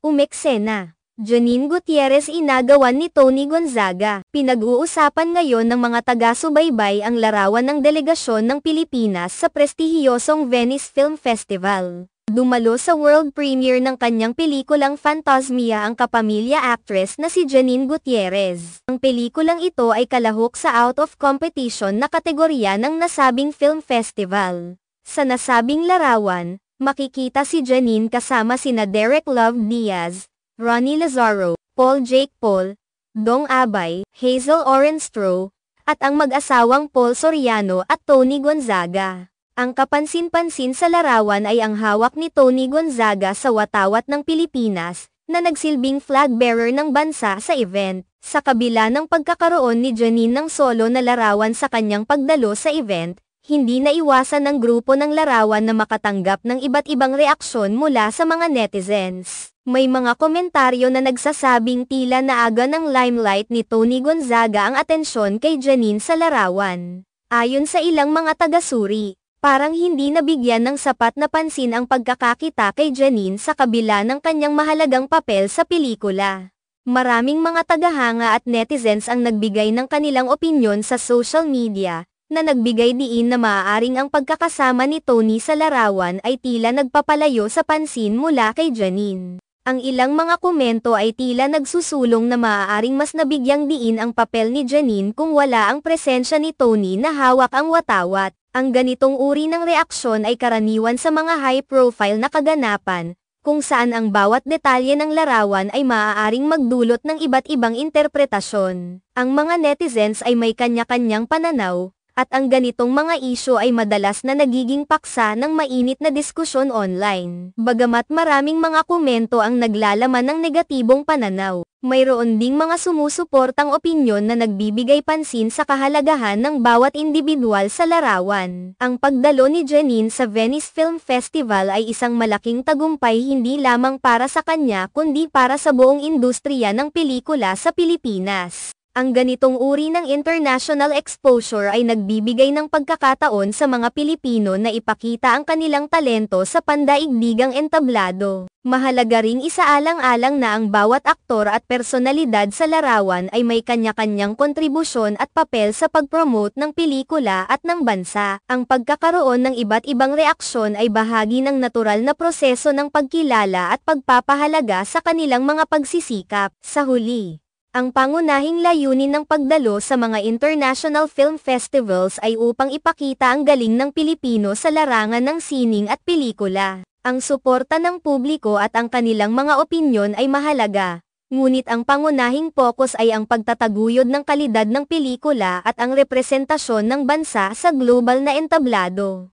Umeksena. Janine Gutierrez inagawan ni Tony Gonzaga. Pinag-uusapan ngayon ng mga taga-subaybay ang larawan ng delegasyon ng Pilipinas sa prestihiyosong Venice Film Festival. Dumalo sa world premiere ng kanyang pelikulang Fantasmia ang kapamilya actress na si Janine Gutierrez. Ang pelikulang ito ay kalahok sa out of competition na kategorya ng nasabing film festival. Sa nasabing larawan, makikita si Janine kasama sina Derek Love Diaz, Ronnie Lazaro, Paul Jake Paul, Dong Abay, Hazel Orenstro, at ang mag-asawang Paul Soriano at Tony Gonzaga. Ang kapansin-pansin sa larawan ay ang hawak ni Tony Gonzaga sa watawat ng Pilipinas, na nagsilbing flag bearer ng bansa sa event. Sa kabila ng pagkakaroon ni Janine ng solo na larawan sa kanyang pagdalo sa event, hindi naiwasan ng grupo ng larawan na makatanggap ng iba't ibang reaksyon mula sa mga netizens. May mga komentaryo na nagsasabing tila naaga ng limelight ni Tony Gonzaga ang atensyon kay Janine sa larawan. Ayon sa ilang mga taga-suri, parang hindi nabigyan ng sapat na pansin ang pagkakakita kay Janine sa kabila ng kanyang mahalagang papel sa pelikula. Maraming mga tagahanga at netizens ang nagbigay ng kanilang opinyon sa social media, na nagbigay diin na maaaring ang pagkakasama ni Tony sa larawan ay tila nagpapalayo sa pansin mula kay Janine. Ang ilang mga komento ay tila nagsusulong na maaaring mas nabigyang diin ang papel ni Janine kung wala ang presensya ni Tony na hawak ang watawat. Ang ganitong uri ng reaksyon ay karaniwan sa mga high-profile na kaganapan, kung saan ang bawat detalye ng larawan ay maaaring magdulot ng iba't ibang interpretasyon. Ang mga netizens ay may kanya-kanyang pananaw, at ang ganitong mga isyu ay madalas na nagiging paksa ng mainit na diskusyon online. Bagamat maraming mga komento ang naglalaman ng negatibong pananaw, mayroon ding mga sumusuportang opinyon na nagbibigay pansin sa kahalagahan ng bawat individual sa larawan. Ang pagdalo ni Janine sa Venice Film Festival ay isang malaking tagumpay hindi lamang para sa kanya kundi para sa buong industriya ng pelikula sa Pilipinas. Ang ganitong uri ng international exposure ay nagbibigay ng pagkakataon sa mga Pilipino na ipakita ang kanilang talento sa pandaigdigang entablado. Mahalaga ring isaalang-alang na ang bawat aktor at personalidad sa larawan ay may kanya-kanyang kontribusyon at papel sa pag-promote ng pelikula at ng bansa. Ang pagkakaroon ng iba't ibang reaksyon ay bahagi ng natural na proseso ng pagkilala at pagpapahalaga sa kanilang mga pagsisikap. Sa huli, ang pangunahing layunin ng pagdalo sa mga international film festivals ay upang ipakita ang galing ng Pilipino sa larangan ng sining at pelikula. Ang suporta ng publiko at ang kanilang mga opinyon ay mahalaga, ngunit ang pangunahing focus ay ang pagtataguyod ng kalidad ng pelikula at ang representasyon ng bansa sa global na entablado.